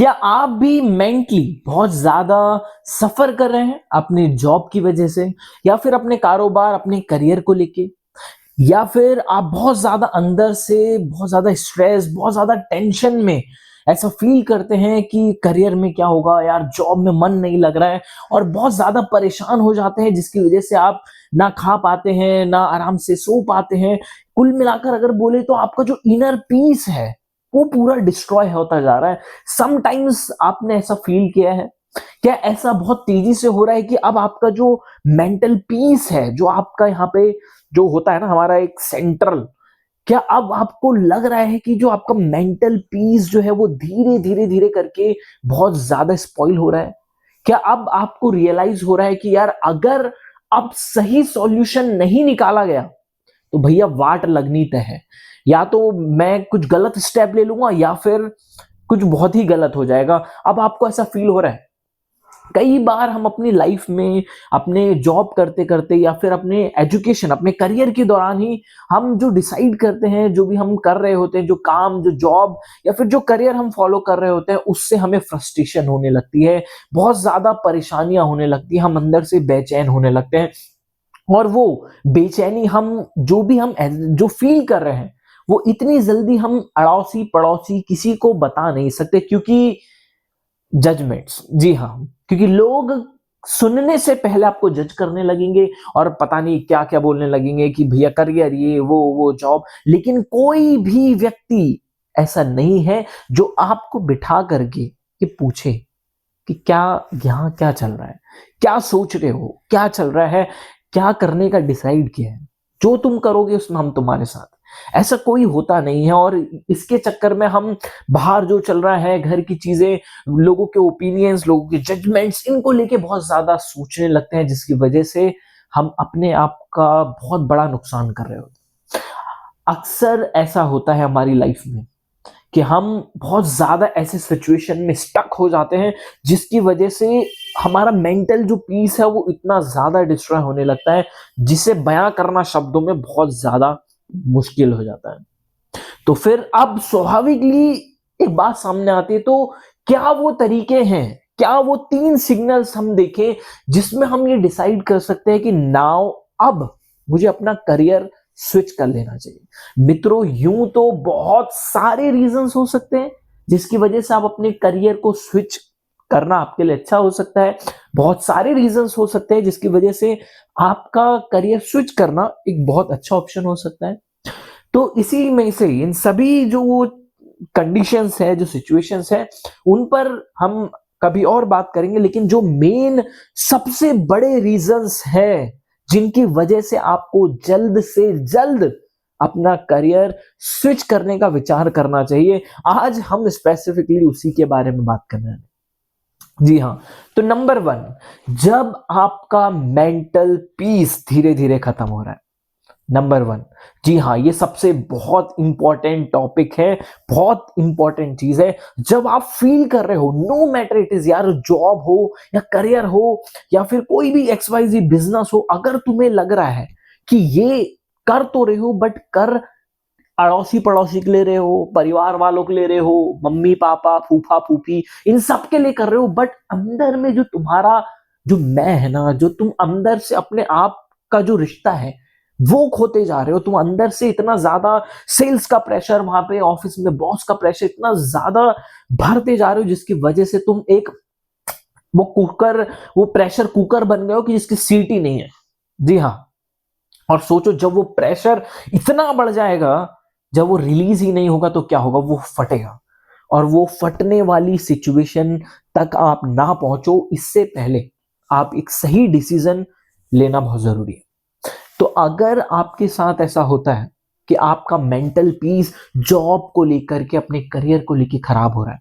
क्या आप भी मेंटली बहुत ज्यादा सफर कर रहे हैं अपने जॉब की वजह से, या फिर अपने कारोबार अपने करियर को लेके, या फिर आप बहुत ज्यादा अंदर से बहुत ज्यादा स्ट्रेस बहुत ज्यादा टेंशन में ऐसा फील करते हैं कि करियर में क्या होगा यार, जॉब में मन नहीं लग रहा है और बहुत ज्यादा परेशान हो जाते हैं, जिसकी वजह से आप ना खा पाते हैं ना आराम से सो पाते हैं। कुल मिलाकर अगर बोले तो आपका जो इनर पीस है वो पूरा डिस्ट्रॉय होता जा रहा है। समटाइम्स आपने ऐसा फील किया है? क्या ऐसा बहुत तेजी से हो रहा है कि अब आपका जो मेंटल पीस है, जो आपका यहाँ पे जो होता है ना हमारा एक सेंट्रल, क्या अब आपको लग रहा है कि जो आपका मेंटल पीस जो है वो धीरे धीरे धीरे करके बहुत ज्यादा स्पॉइल हो रहा है? क्या अब आपको रियलाइज हो रहा है कि यार, अगर अब सही सॉल्यूशन नहीं निकाला गया तो भैया वाट लगनी तय है, या तो मैं कुछ गलत स्टेप ले लूंगा या फिर कुछ बहुत ही गलत हो जाएगा। अब आपको ऐसा फील हो रहा है? कई बार हम अपनी लाइफ में अपने जॉब करते करते या फिर अपने एजुकेशन अपने करियर के दौरान ही हम जो डिसाइड करते हैं, जो भी हम कर रहे होते हैं, जो काम जो जॉब या फिर जो करियर हम फॉलो कर रहे होते हैं, उससे हमें फ्रस्ट्रेशन होने लगती है, बहुत ज्यादा परेशानियां होने लगती है, हम अंदर से बेचैन होने लगते हैं। और वो बेचैनी हम जो भी हम जो फील कर रहे हैं वो इतनी जल्दी हम अड़ोसी पड़ोसी किसी को बता नहीं सकते, क्योंकि जजमेंट्स, जी हाँ, क्योंकि लोग सुनने से पहले आपको जज करने लगेंगे और पता नहीं क्या क्या बोलने लगेंगे कि भैया करियर ये वो जॉब। लेकिन कोई भी व्यक्ति ऐसा नहीं है जो आपको बिठा करके कि पूछे कि क्या यहाँ क्या चल रहा है, क्या सोच रहे हो, क्या चल रहा है, क्या करने का डिसाइड किया है, जो तुम करोगे उसमें हम तुम्हारे साथ। ऐसा कोई होता नहीं है। और इसके चक्कर में हम बाहर जो चल रहा है, घर की चीजें, लोगों के ओपिनियंस, लोगों के जजमेंट्स, इनको लेके बहुत ज्यादा सोचने लगते हैं, जिसकी वजह से हम अपने आप का बहुत बड़ा नुकसान कर रहे होते हैं। अक्सर ऐसा होता है हमारी लाइफ में कि हम बहुत ज्यादा ऐसे सिचुएशन में स्टक हो जाते हैं, जिसकी वजह से हमारा मेंटल जो पीस है वो इतना ज्यादा डिस्ट्रॉय होने लगता है, जिसे बयां करना शब्दों में बहुत ज्यादा मुश्किल हो जाता है। तो फिर अब स्वाभाविकली एक बात सामने आती है, तो क्या वो तरीके हैं, क्या वो 3 सिग्नल्स हम देखें जिसमें हम ये डिसाइड कर सकते हैं कि नाउ अब मुझे अपना करियर स्विच कर लेना चाहिए? मित्रों, यूं तो बहुत सारे रीजंस हो सकते हैं जिसकी वजह से आप अपने करियर को स्विच करना आपके लिए अच्छा हो सकता है। बहुत सारे रीजंस हो सकते हैं जिसकी वजह से आपका करियर स्विच करना एक बहुत अच्छा ऑप्शन हो सकता है। तो इसी में से इन सभी जो कंडीशंस है, जो सिचुएशंस है, उन पर हम कभी और बात करेंगे। लेकिन जो मेन सबसे बड़े रीजंस है जिनकी वजह से आपको जल्द से जल्द अपना करियर स्विच करने का विचार करना चाहिए, आज हम स्पेसिफिकली उसी के बारे में बात करने वाले हैं। जी हाँ, तो नंबर 1, जब आपका मेंटल पीस धीरे धीरे खत्म हो रहा है। नंबर 1, जी हाँ, ये सबसे बहुत इंपॉर्टेंट टॉपिक है, बहुत इंपॉर्टेंट चीज है। जब आप फील कर रहे हो, नो मैटर इट इज यार, जॉब हो या करियर हो या फिर कोई भी XYZ बिजनेस हो, अगर तुम्हें लग रहा है कि ये कर तो रहे हो बट कर अड़ोसी पड़ोसी के ले रहे हो, परिवार वालों के ले रहे हो, मम्मी पापा फूफा फूफी, इन सब के लिए कर रहे हो, बट अंदर में जो तुम्हारा जो मैं है ना, जो तुम अंदर से अपने आप का जो रिश्ता है वो खोते जा रहे हो। तुम अंदर से इतना ज्यादा सेल्स का प्रेशर, वहां पे ऑफिस में बॉस का प्रेशर इतना ज्यादा भरते जा रहे हो, जिसकी वजह से तुम एक वो प्रेशर कुकर बन गए हो कि जिसकी सीट ही नहीं है। जी हाँ, और सोचो जब वो प्रेशर इतना बढ़ जाएगा, जब वो रिलीज ही नहीं होगा तो क्या होगा? वो फटेगा। और वो फटने वाली सिचुएशन तक आप ना पहुंचो, इससे पहले आप एक सही डिसीजन लेना बहुत जरूरी है। तो अगर आपके साथ ऐसा होता है कि आपका मेंटल पीस जॉब को लेकर के, अपने करियर को लेकर खराब हो रहा है,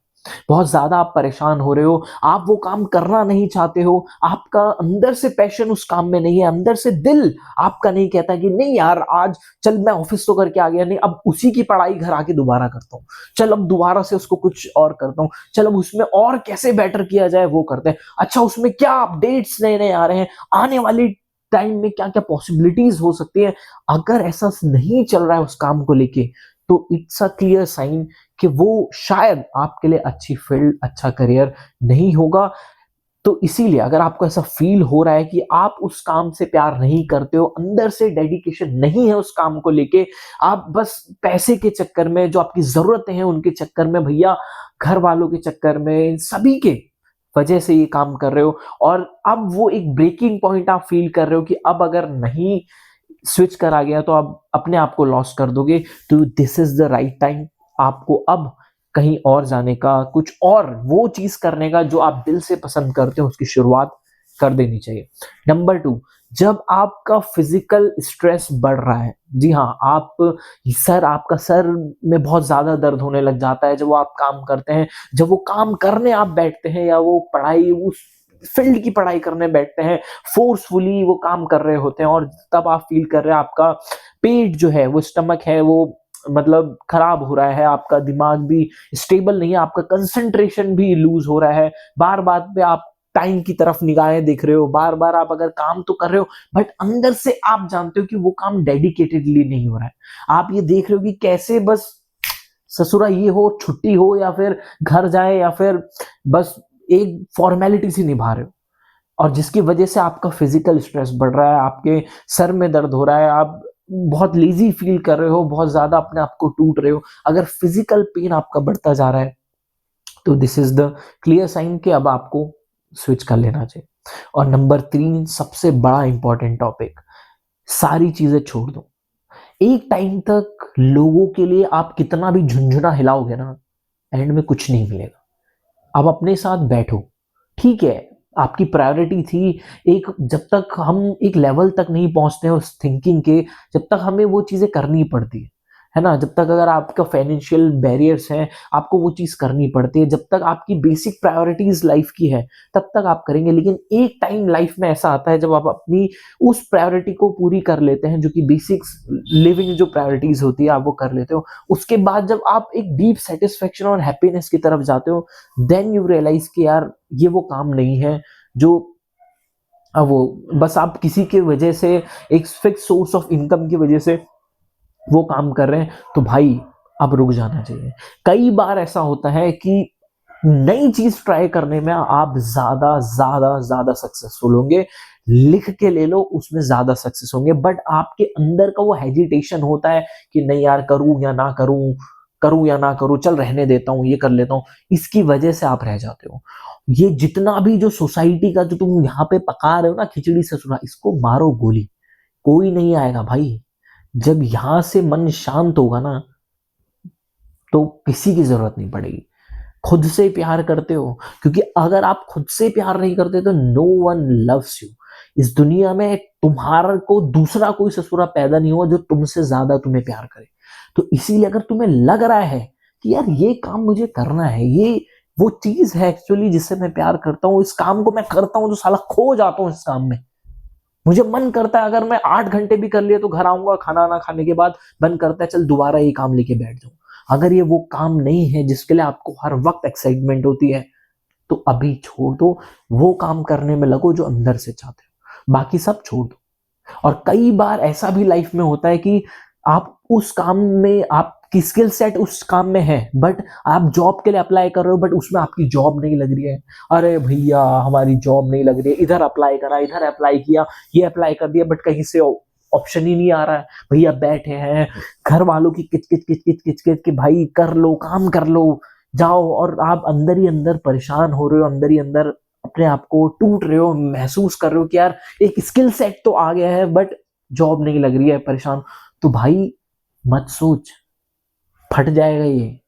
बहुत ज्यादा आप परेशान हो रहे हो, आप वो काम करना नहीं चाहते हो, आपका अंदर से पैशन उस काम में नहीं है, अंदर से दिल आपका नहीं कहता कि नहीं यार, आज चल मैं ऑफिस तो करके आ गया, नहीं अब उसी की पढ़ाई घर आके दोबारा करता हूँ, चल अब दोबारा से उसको कुछ और करता हूँ, चल अब उसमें और कैसे बेटर किया जाए वो करते हैं, अच्छा उसमें क्या अपडेट्स नए नए आ रहे हैं, आने वाली टाइम में क्या क्या पॉसिबिलिटीज हो सकती है। अगर ऐसा नहीं चल रहा है उस काम को लेके, तो इट्स अ क्लियर साइन कि वो शायद आपके लिए अच्छी फील्ड, अच्छा करियर नहीं होगा। तो इसीलिए अगर आपको ऐसा फील हो रहा है कि आप उस काम से प्यार नहीं करते हो, अंदर से डेडिकेशन नहीं है उस काम को लेके, आप बस पैसे के चक्कर में, जो आपकी ज़रूरतें हैं उनके चक्कर में भैया, घर वालों के चक्कर में, सभी के वजह से ये काम कर रहे हो, और अब वो एक ब्रेकिंग पॉइंट आप फील कर रहे हो कि अब अगर नहीं स्विच करा गया तो आप अपने आप को लॉस कर दोगे। तो this is the right time आपको अब कहीं और जाने का, कुछ और वो चीज करने का जो आप दिल से पसंद करते हो, उसकी शुरुआत कर देनी चाहिए। नंबर 2, जब आपका फिजिकल स्ट्रेस बढ़ रहा है, जी हाँ, आपका सर में बहुत ज्यादा दर्द होने लग जाता है जब वो आप काम करते हैं, जब वो काम करने आप बैठते हैं, या वो पढ़ाई, उस फील्ड की पढ़ाई करने बैठते हैं, फोर्सफुली वो काम कर रहे होते हैं, और तब आप फील कर रहे हैं आपका पेट जो है, वो स्टमक है, वो मतलब खराब हो रहा है, आपका दिमाग भी स्टेबल नहीं है, आपका कंसंट्रेशन भी लूज हो रहा है, बार बार पे आप टाइम की तरफ निगाहें देख रहे हो, बार बार आप अगर काम तो कर रहे हो बट अंदर से आप जानते हो कि वो काम डेडिकेटेडली नहीं हो रहा है। आप ये देख रहे हो कि कैसे बस ससुरा ये हो, छुट्टी हो, या फिर घर जाए, या फिर बस एक फॉर्मेलिटी सी निभा रहे हो, और जिसकी वजह से आपका फिजिकल स्ट्रेस बढ़ रहा है, आपके सर में दर्द हो रहा है, आप बहुत लेजी फील कर रहे हो, बहुत ज्यादा अपने आप को टूट रहे हो। अगर फिजिकल पेन आपका बढ़ता जा रहा है तो this is the clear sign कि अब आपको स्विच कर लेना चाहिए। और नंबर 3, सबसे बड़ा इंपॉर्टेंट टॉपिक, सारी चीजें छोड़ दो। एक टाइम तक लोगों के लिए आप कितना भी झुंझुना हिलाओगे ना, एंड में कुछ नहीं मिलेगा। अब अपने साथ बैठो, ठीक है, आपकी प्रायोरिटी थी, एक जब तक हम एक लेवल तक नहीं पहुंचते हैं उस थिंकिंग के, जब तक हमें वो चीजें करनी पड़ती है ना, जब तक अगर आपका फाइनेंशियल बैरियर्स हैं, आपको वो चीज करनी पड़ती है, जब तक आपकी बेसिक प्रायोरिटीज लाइफ की है, तब तक आप करेंगे। लेकिन एक टाइम लाइफ में ऐसा आता है जब आप अपनी उस प्रायोरिटी को पूरी कर लेते हैं, जो कि बेसिक लिविंग जो प्रायोरिटीज होती है, आप वो कर लेते हो, उसके बाद जब आप एक डीप सेटिस्फेक्शन और हैप्पीनेस की तरफ जाते हो, देन यू रियलाइज कि यार ये वो काम नहीं है जो वो बस आप किसी की वजह से, एक फिक्स सोर्स ऑफ इनकम की वजह से वो काम कर रहे हैं। तो भाई अब रुक जाना चाहिए। कई बार ऐसा होता है कि नई चीज ट्राई करने में आप ज्यादा ज्यादा ज्यादा सक्सेसफुल होंगे, लिख के ले लो, उसमें ज्यादा सक्सेस होंगे, बट आपके अंदर का वो हेजिटेशन होता है कि नहीं यार, करूं या ना करूं, करूं या ना करूं, चल रहने देता हूं, ये कर लेता हूं, इसकी वजह से आप रह जाते हो। ये जितना भी जो सोसाइटी का जो तुम यहाँ पे पका रहे हो ना, खिचड़ी ससुरा, इसको मारो गोली, कोई नहीं आएगा भाई। जब यहां से मन शांत होगा ना, तो किसी की जरूरत नहीं पड़ेगी। खुद से प्यार करते हो, क्योंकि अगर आप खुद से प्यार नहीं करते तो नो वन लव्स यू। इस दुनिया में तुम्हारा को दूसरा कोई ससुरा पैदा नहीं हुआ जो तुमसे ज्यादा तुम्हें प्यार करे। तो इसीलिए अगर तुम्हें लग रहा है कि यार ये काम मुझे करना है, ये वो चीज है एक्चुअली जिससे मैं प्यार करता हूँ, इस काम को मैं करता हूँ तो साला खो जाता हूँ इस काम में, मुझे मन करता है अगर मैं 8 घंटे भी कर लिया तो घर आऊंगा, खाना ना खाने के बाद मन करता है चल दोबारा ये काम लेके बैठ जाऊं। अगर ये वो काम नहीं है जिसके लिए आपको हर वक्त एक्साइटमेंट होती है, तो अभी छोड़ दो, वो काम करने में लगो जो अंदर से चाहते हो, बाकी सब छोड़ दो। और कई बार ऐसा भी लाइफ में होता है कि आप उस काम में, आपकी स्किल सेट उस काम में है, बट आप जॉब के लिए अप्लाई कर रहे हो, बट उसमें आपकी जॉब नहीं लग रही है। अरे भैया हमारी जॉब नहीं लग रही है, इधर अप्लाई करा, इधर अप्लाई किया, ये अप्लाई कर दिया, बट कहीं से ऑप्शन ही नहीं आ रहा है। भैया बैठे हैं, घर वालों की किच किच किच किच किच किच कि भाई कर लो, काम कर लो, जाओ, और आप अंदर ही अंदर परेशान हो रहे हो, अंदर ही अंदर अपने आप को टूट रहे हो, महसूस कर रहे हो कि यार एक स्किल सेट तो आ गया है बट जॉब नहीं लग रही है, परेशान। तो भाई मत सोच, फट जाएगा ये।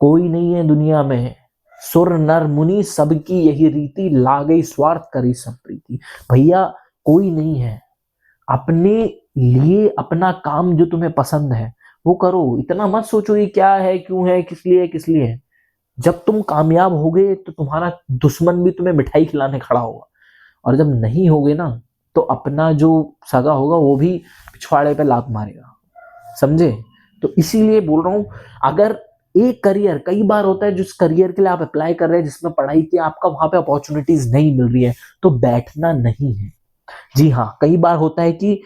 कोई नहीं है दुनिया में, सुर नर मुनि सबकी यही रीति, लागई स्वार्थ करी सब प्रीति। भैया कोई नहीं है, अपने लिए अपना काम जो तुम्हें पसंद है वो करो, इतना मत सोचो ये क्या है, क्यों है, किस लिए, किस लिए है। जब तुम कामयाब होगे तो तुम्हारा दुश्मन भी तुम्हें मिठाई खिलाने खड़ा होगा, और जब नहीं होगे ना, तो अपना जो सगा होगा वो भी पिछवाड़े पे लात मारेगा, समझे। तो इसीलिए बोल रहा हूं, अगर एक करियर, कई बार होता है जिस करियर के लिए आप अप्लाई कर रहे हैं, जिसमें पढ़ाई की आपका वहां पे अपॉर्चुनिटीज नहीं मिल रही है, तो बैठना नहीं है। जी हाँ, कई बार होता है कि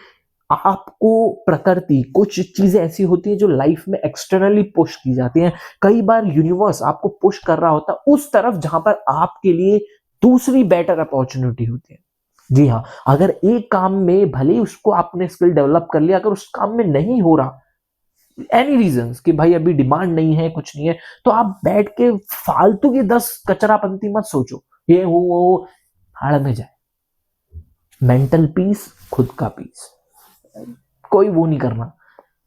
आपको प्रकृति, कुछ चीजें ऐसी होती हैं जो लाइफ में एक्सटर्नली पुश की जाती हैं। कई बार यूनिवर्स आपको पुश कर रहा होता है उस तरफ जहां पर आपके लिए दूसरी बेटर अपॉर्चुनिटी होती है। जी हाँ, अगर एक काम में भले ही उसको आपने स्किल डेवलप कर लिया, अगर उस काम में नहीं हो रहा, एनी रीजंस कि भाई अभी डिमांड नहीं है, कुछ नहीं है, तो आप बैठ के फालतू की 10 कचरापंती मत सोचो, ये वो हाड़ में जाए। मेंटल पीस, खुद का पीस, कोई वो नहीं करना।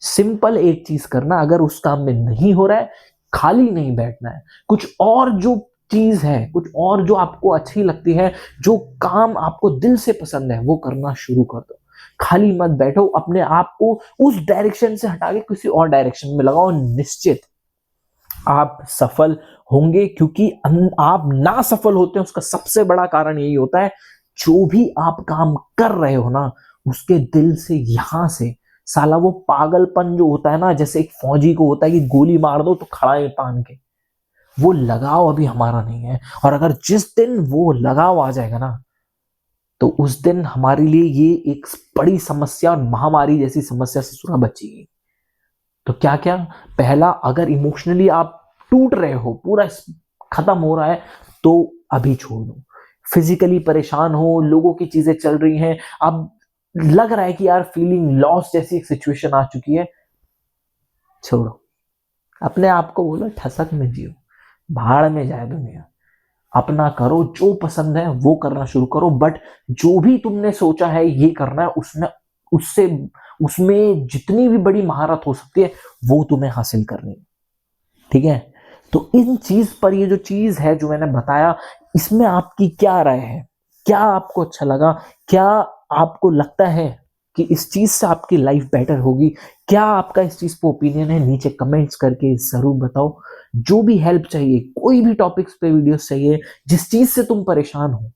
सिंपल एक चीज करना, अगर उस काम में नहीं हो रहा है, खाली नहीं बैठना है, कुछ और जो चीज है, कुछ और जो आपको अच्छी लगती है, जो काम आपको दिल से पसंद है, वो करना शुरू कर दो। खाली मत बैठो, अपने आप को उस डायरेक्शन से हटा के किसी और डायरेक्शन में लगाओ। निश्चित आप सफल होंगे, क्योंकि आप ना सफल होते हैं उसका सबसे बड़ा कारण यही होता है, जो भी आप काम कर रहे हो ना, उसके दिल से, यहां से साला वो पागलपन जो होता है ना, जैसे एक फौजी को होता है कि गोली मार दो तो खड़ा है तान के, वो लगाव अभी हमारा नहीं है। और अगर जिस दिन वो लगाव आ जाएगा ना, तो उस दिन हमारे लिए ये एक बड़ी समस्या और महामारी जैसी समस्या से सुरक्षा बचेगी। तो क्या क्या, पहला, अगर इमोशनली आप टूट रहे हो, पूरा खत्म हो रहा है, तो अभी छोड़ दो। फिजिकली परेशान हो, लोगों की चीजें चल रही हैं, अब लग रहा है कि यार फीलिंग लॉस जैसी एक सिचुएशन आ चुकी है, छोड़ो। अपने आप को बोलो ठसक में जियो, भाड़ में जाए दुनिया, अपना करो, जो पसंद है वो करना शुरू करो। बट जो भी तुमने सोचा है ये करना है, उसमें उससे उसमें जितनी भी बड़ी महारत हो सकती है वो तुम्हें हासिल करनी है, ठीक है। तो इन चीज पर, ये जो चीज है जो मैंने बताया, इसमें आपकी क्या राय है? क्या आपको अच्छा लगा? क्या आपको लगता है कि इस चीज से आपकी लाइफ बेटर होगी? क्या आपका इस चीज पर ओपिनियन है? नीचे कमेंट्स करके जरूर बताओ। जो भी हेल्प चाहिए, कोई भी टॉपिक्स पे वीडियोस चाहिए, जिस चीज से तुम परेशान हो,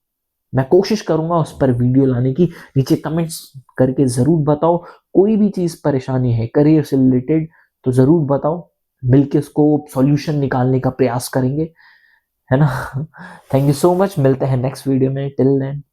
मैं कोशिश करूंगा उस पर वीडियो लाने की। नीचे कमेंट्स करके जरूर बताओ। कोई भी चीज परेशानी है करियर से रिलेटेड, तो जरूर बताओ, मिलके उसको सॉल्यूशन निकालने का प्रयास करेंगे, है ना। थैंक यू सो मच, मिलते हैं नेक्स्ट वीडियो में। Till then.